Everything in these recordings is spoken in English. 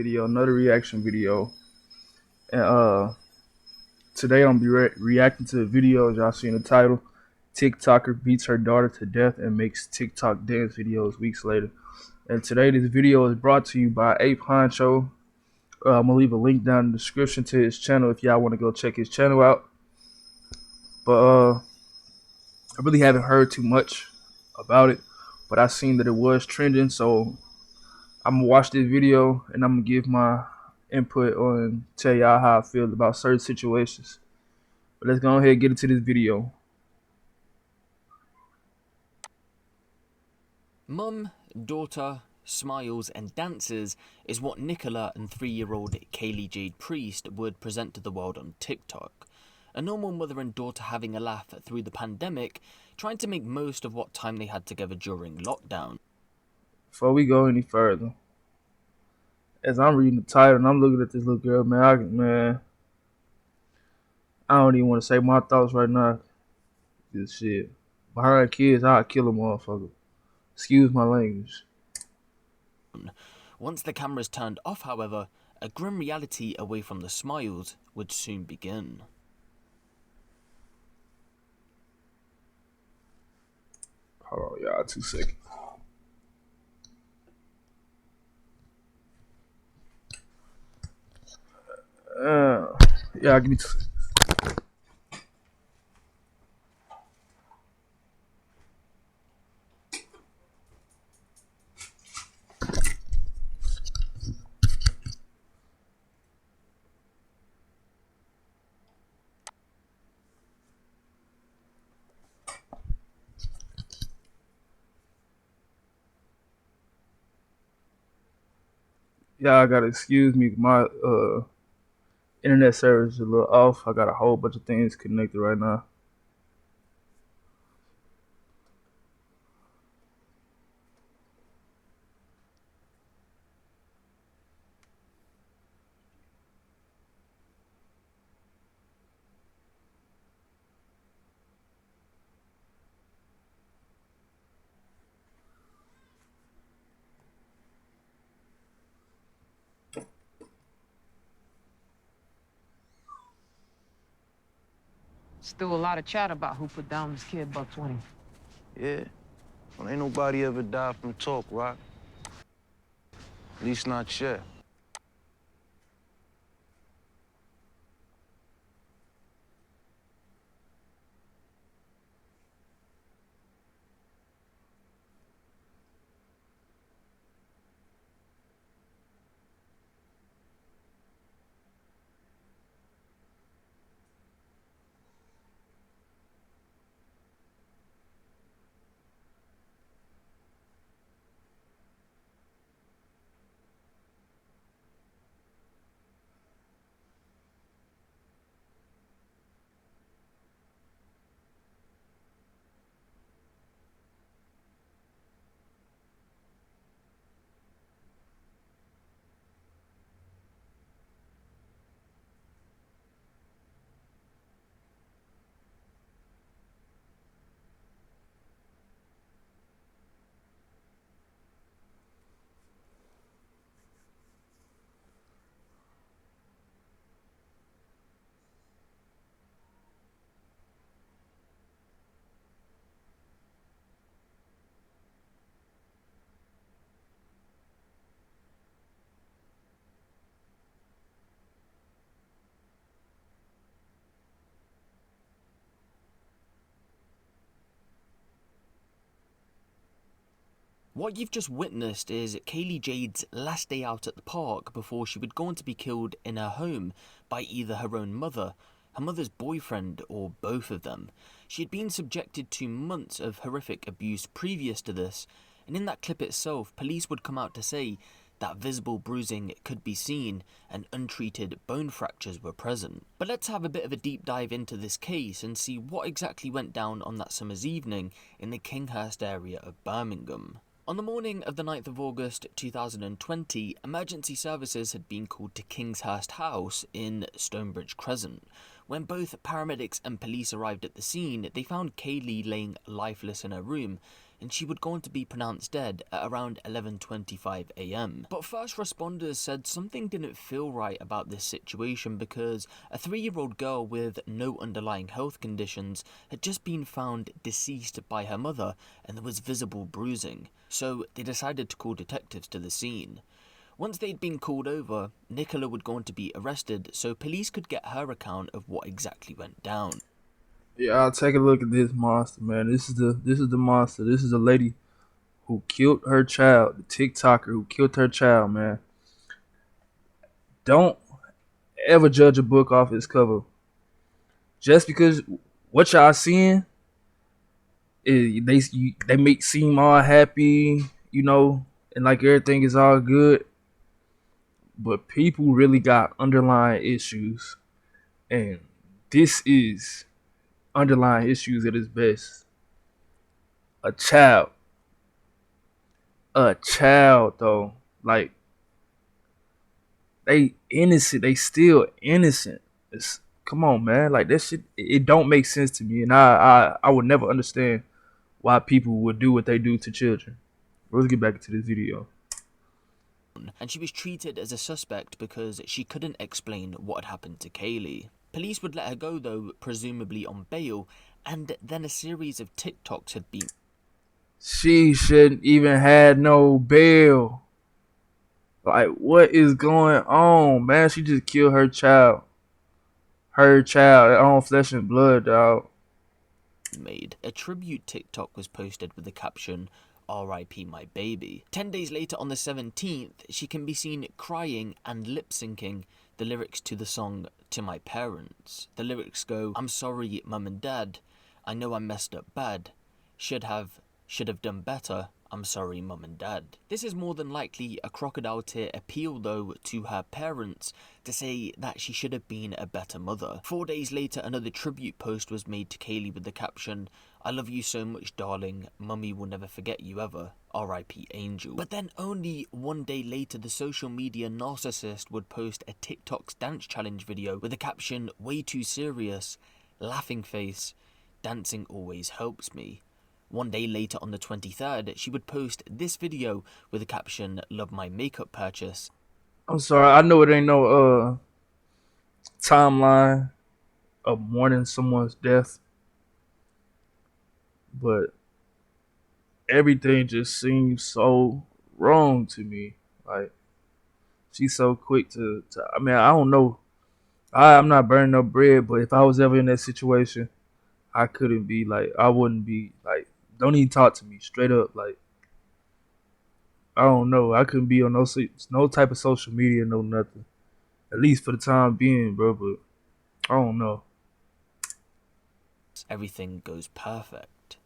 video, another reaction video. And today I'm gonna be reacting to the video. As y'all seen the title, TikToker beats her daughter to death and makes TikTok dance videos weeks later. And today this video is brought to you by HUNCHO. I'm gonna leave a link down in the description to his channel if y'all want to go check his channel out. But I really haven't heard too much about it, but I seen that it was trending, so I'm gonna watch this video and I'm gonna give my input on, tell y'all how I feel about certain situations. But let's go ahead and get into this video. Mum, daughter, smiles and dances is what Nicola and 3-year-old Kaylee Jade Priest would present to the world on TikTok. A normal mother and daughter having a laugh through the pandemic, trying to make most of what time they had together during lockdown. Before we go any further, as I'm reading the title and I'm looking at this little girl, I don't even want to say my thoughts right now. This shit. Behind kids, I'd kill a motherfucker. Excuse my language. Once the cameras turned off, however, a grim reality away from the smiles would soon begin. Hold on, y'all, 2 seconds. Yeah, give me 2 seconds. Y'all gotta excuse me, my internet service is a little off. I got a whole bunch of things connected right now. Still a lot of chat about who put down this kid Buck 20. Yeah. Well, ain't nobody ever died from talk, Rock. At least not yet. What you've just witnessed is Kaylee Jade's last day out at the park before she would go on to be killed in her home by either her own mother, her mother's boyfriend, or both of them. She had been subjected to months of horrific abuse previous to this, and in that clip itself, police would come out to say that visible bruising could be seen and untreated bone fractures were present. But let's have a bit of a deep dive into this case and see what exactly went down on that summer's evening in the Kinghurst area of Birmingham. On the morning of the 9th of August 2020, emergency services had been called to Kinghurst House in Stonebridge Crescent. When both paramedics and police arrived at the scene, they found Kaylee laying lifeless in her room, and she would go on to be pronounced dead at around 11:25 a.m. But first responders said something didn't feel right about this situation because a 3-year-old girl with no underlying health conditions had just been found deceased by her mother and there was visible bruising. So they decided to call detectives to the scene. Once they'd been called over, Nicola would go on to be arrested so police could get her account of what exactly went down. Yeah, I'll take a look at this monster, man. This is the monster. This is the lady who killed her child, the TikToker who killed her child, man. Don't ever judge a book off its cover. Just because what y'all seeing they make seem all happy, and like everything is all good, but people really got underlying issues, and this is underlying issues at its best. A child, though, like they innocent, they still innocent. Come on, man, like that shit, it don't make sense to me, and I would never understand why people would do what they do to children. Let's get back into this video. And she was treated as a suspect because she couldn't explain what had happened to Kaylee. Police would let her go though, presumably on bail, and then a series of TikToks had been... She shouldn't even had no bail. Like, what is going on, man? She just killed her child. Her child, her own flesh and blood, dog. made. A tribute TikTok was posted with the caption, "R.I.P. my baby." 10 days later, on the 17th, she can be seen crying and lip-syncing the lyrics to the song "To My Parents." The lyrics go, "I'm sorry, mum and dad. I know I messed up bad. Should have done better. I'm sorry, mum and dad." This is more than likely a crocodile tear appeal though to her parents to say that she should have been a better mother. 4 days later, another tribute post was made to Kaylee with the caption, "I love you so much, darling. Mummy will never forget you ever. R.I.P. Angel." But then only 1 day later, the social media narcissist would post a TikTok's dance challenge video with the caption, "Way too serious, laughing face, dancing always helps me." 1 day later, on the 23rd, she would post this video with the caption, "Love my makeup purchase." I'm sorry, I know it ain't no timeline of mourning someone's death, but everything just seems so wrong to me. Like, she's so quick to I mean, I don't know. I'm not burning no bread, but if I was ever in that situation, I couldn't be like, I wouldn't be like, don't even talk to me straight up. Like, I don't know. I couldn't be on no type of social media, no nothing. At least for the time being, bro. But I don't know. Everything goes perfect.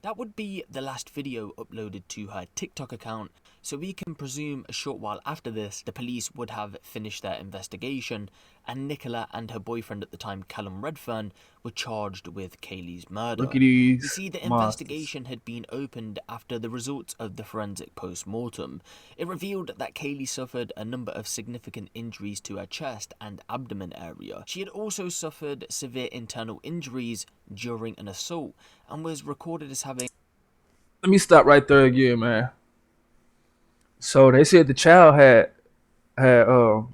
That would be the last video uploaded to her TikTok account, so we can presume a short while after this, the police would have finished their investigation, and Nicola and her boyfriend at the time, Callum Redfern, were charged with Kaylee's murder. Look at these. You see, the monsters. investigation had been opened after the results of the forensic post-mortem. It revealed that Kaylee suffered a number of significant injuries to her chest and abdomen area. She had also suffered severe internal injuries during an assault and was recorded as having... Let me stop right there again, man. So they said the child had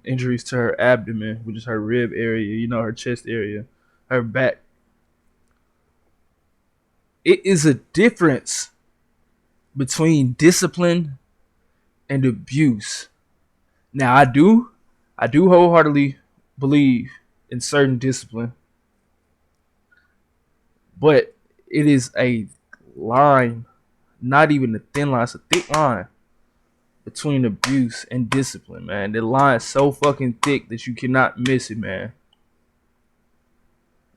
injuries to her abdomen, which is her rib area, her chest area, her back. It is a difference between discipline and abuse. Now, I do wholeheartedly believe in certain discipline, but it is a line, not even a thin line, it's a thick line between abuse and discipline, man. The line is so fucking thick that you cannot miss it, man.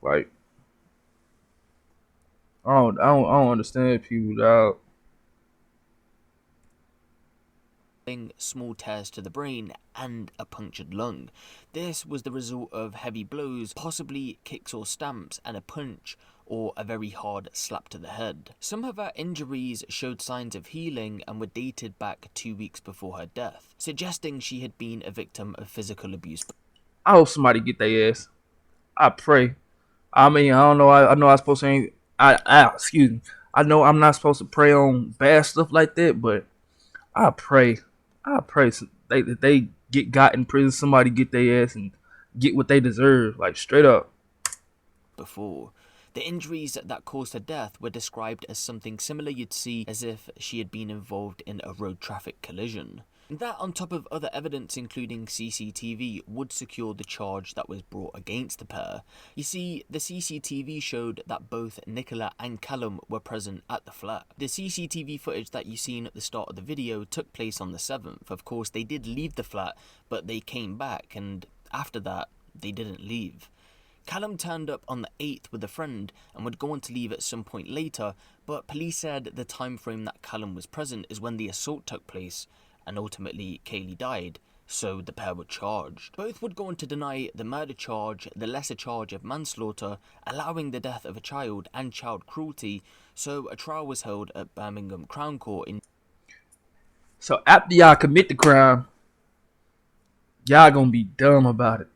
Like, I don't understand people, dog. small tears to the brain and a punctured lung. This was the result of heavy blows, possibly kicks or stamps, and a punch or a very hard slap to the head. Some of her injuries showed signs of healing and were dated back 2 weeks before her death, suggesting she had been a victim of physical abuse. I hope somebody get their ass. I pray. I mean, I don't know. I know I was supposed to. Excuse me. I know I'm not supposed to pray on bad stuff like that, but I pray, that they got in prison, somebody get their ass and get what they deserve, like straight up. Before. The injuries that caused her death were described as something similar you'd see as if she had been involved in a road traffic collision. That, on top of other evidence including CCTV, would secure the charge that was brought against the pair. You see, the CCTV showed that both Nicola and Callum were present at the flat. The CCTV footage that you seen at the start of the video took place on the 7th. Of course, they did leave the flat, but they came back, and after that, they didn't leave. Callum turned up on the 8th with a friend and would go on to leave at some point later, but police said the time frame that Callum was present is when the assault took place, and ultimately Kaylee died, so the pair were charged. Both would go on to deny the murder charge, the lesser charge of manslaughter, allowing the death of a child, and child cruelty, so a trial was held at Birmingham Crown Court in... So after y'all commit the crime, y'all gonna be dumb about it.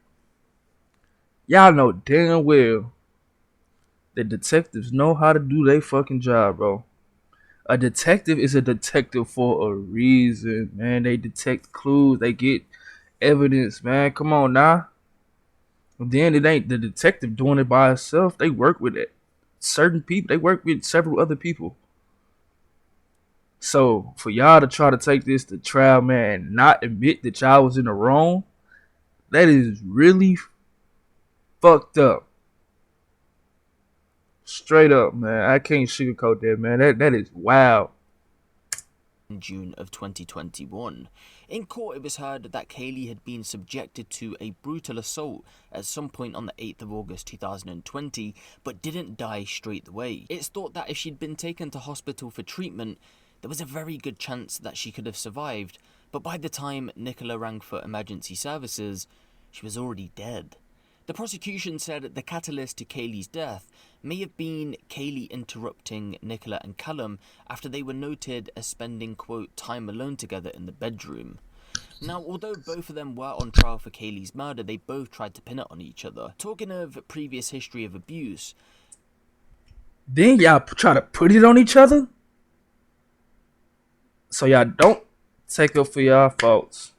Y'all know damn well that detectives know how to do their fucking job, bro. A detective is a detective for a reason, man. They detect clues, they get evidence, man. Come on now. Then it ain't the detective doing it by himself. They work with it. Certain people, they work with several other people. So for y'all to try to take this to trial, man, and not admit that y'all was in the wrong, that is really fucked up. Straight up, man. I can't sugarcoat that, man. That is wild. in June of 2021. In court, it was heard that Kaylee had been subjected to a brutal assault at some point on the 8th of August 2020, but didn't die straight away. It's thought that if she'd been taken to hospital for treatment, there was a very good chance that she could have survived, but by the time Nicola rang for emergency services, she was already dead. The prosecution said the catalyst to Kaylee's death may have been Kaylee interrupting Nicola and Callum after they were noted as spending, quote, time alone together in the bedroom. Now, although both of them were on trial for Kaylee's murder, they both tried to pin it on each other. Talking of previous history of abuse... Then y'all try to put it on each other? So y'all don't take up for y'all faults.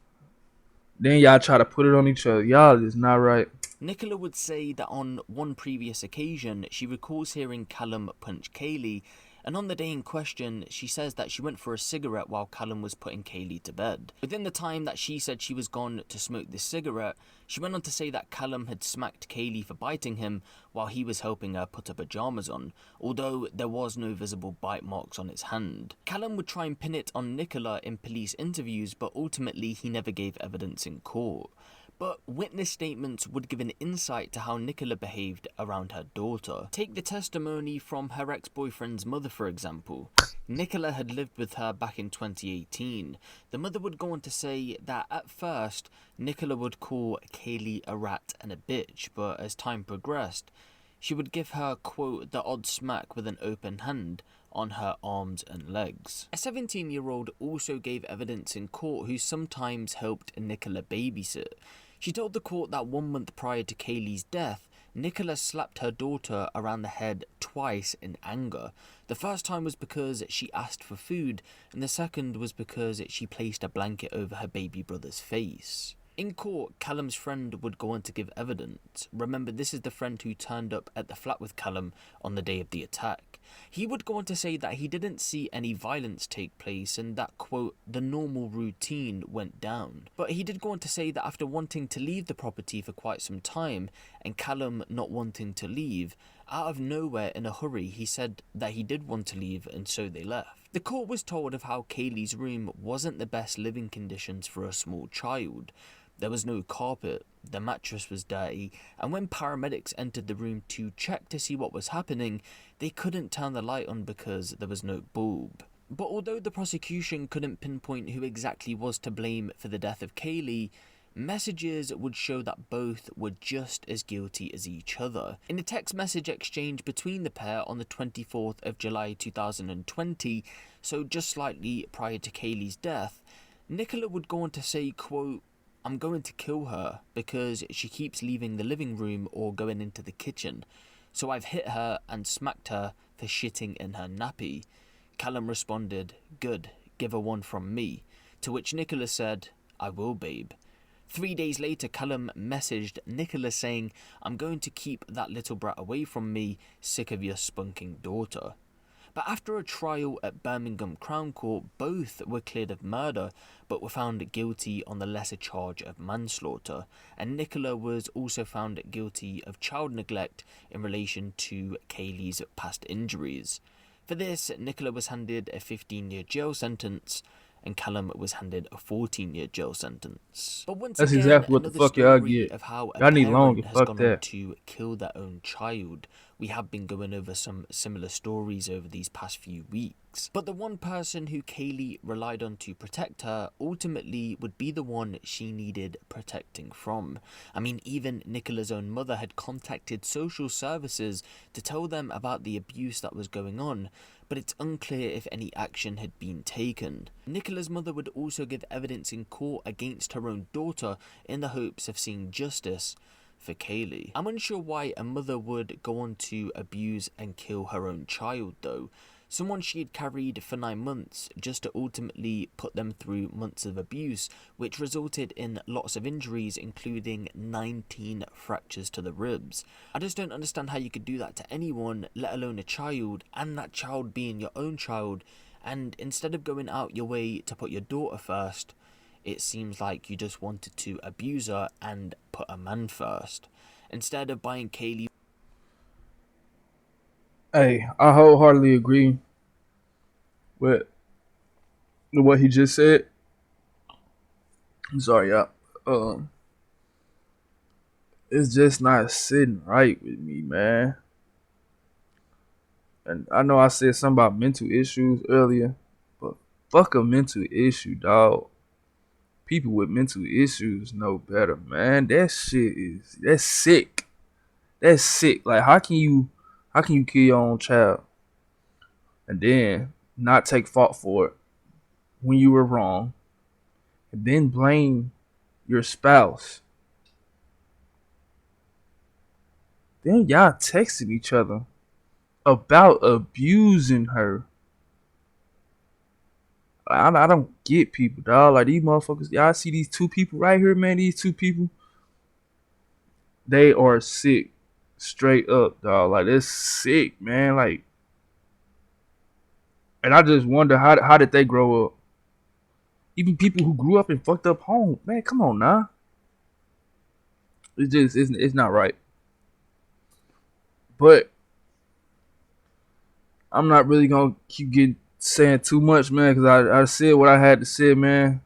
Then y'all try to put it on each other. Y'all is not right. Nicola would say that on one previous occasion, she recalls hearing Callum punch Kaylee, and on the day in question, she says that she went for a cigarette while Callum was putting Kaylee to bed. Within the time that she said she was gone to smoke this cigarette, she went on to say that Callum had smacked Kaylee for biting him while he was helping her put her pajamas on, although there was no visible bite marks on his hand. Callum would try and pin it on Nicola in police interviews, but ultimately he never gave evidence in court. But witness statements would give an insight to how Nicola behaved around her daughter. Take the testimony from her ex-boyfriend's mother, for example. Nicola had lived with her back in 2018. The mother would go on to say that at first, Nicola would call Kaylee a rat and a bitch, but as time progressed, she would give her, quote, the odd smack with an open hand on her arms and legs. A 17-year-old also gave evidence in court who sometimes helped Nicola babysit. She told the court that 1 month prior to Kaylee's death, Nicola slapped her daughter around the head twice in anger. The first time was because she asked for food, and the second was because she placed a blanket over her baby brother's face. In court, Callum's friend would go on to give evidence. Remember, this is the friend who turned up at the flat with Callum on the day of the attack. He would go on to say that he didn't see any violence take place and that, quote, the normal routine went down. But he did go on to say that after wanting to leave the property for quite some time and Callum not wanting to leave, out of nowhere in a hurry he said that he did want to leave and so they left. The court was told of how Kaylee's room wasn't the best living conditions for a small child. There was no carpet, the mattress was dirty, and when paramedics entered the room to check to see what was happening, they couldn't turn the light on because there was no bulb. But although the prosecution couldn't pinpoint who exactly was to blame for the death of Kaylee, messages would show that both were just as guilty as each other. In a text message exchange between the pair on the 24th of July 2020, so just slightly prior to Kaylee's death, Nicola would go on to say, quote, I'm going to kill her because she keeps leaving the living room or going into the kitchen. So I've hit her and smacked her for shitting in her nappy. Callum responded, "Good, give her one from me," to which Nicholas said, "I will, babe." 3 days later, Callum messaged Nicholas saying, "I'm going to keep that little brat away from me, sick of your spunking daughter." But after a trial at Birmingham Crown Court, both were cleared of murder, but were found guilty on the lesser charge of manslaughter, and Nicola was also found guilty of child neglect in relation to Kaylee's past injuries. For this, Nicola was handed a 15-year jail sentence, and Callum was handed a 14-year jail sentence. But once That's again, exactly what the another fuck y'all story get. of how a Y'all need long parent and has fuck gone on that. to kill their own child. We have been going over some similar stories over these past few weeks. But the one person who Kaylee relied on to protect her ultimately would be the one she needed protecting from. I mean, even Nicola's own mother had contacted social services to tell them about the abuse that was going on, but it's unclear if any action had been taken. Nicola's mother would also give evidence in court against her own daughter in the hopes of seeing justice for Kaylee. I'm unsure why a mother would go on to abuse and kill her own child though. Someone she had carried for 9 months just to ultimately put them through months of abuse, which resulted in lots of injuries, including 19 fractures to the ribs. I just don't understand how you could do that to anyone, let alone a child, and that child being your own child, and instead of going out your way to put your daughter first, it seems like you just wanted to abuse her and put a man first. Instead of buying Kaylee... Hey, I wholeheartedly agree with what he just said. I'm sorry, y'all. It's just not sitting right with me, man. And I know I said something about mental issues earlier, but fuck a mental issue, dog. People with mental issues know better, man. That's sick. That's sick. Like how can you kill your own child and then not take fault for it when you were wrong and then blame your spouse? Then y'all texted each other about abusing her. I don't get people, dog. Like these motherfuckers, y'all see these two people right here, man. These two people, they are sick, straight up, dog. Like they're sick, man. Like, and I just wonder how did they grow up? Even people who grew up in fucked up homes, man. Come on, now. It's not right. But I'm not really gonna keep getting saying too much, man, because I said what I had to say, man.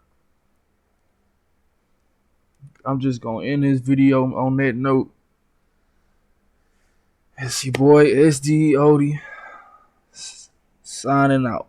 I'm just gonna end this video on that note. It's your boy SD Odie signing out.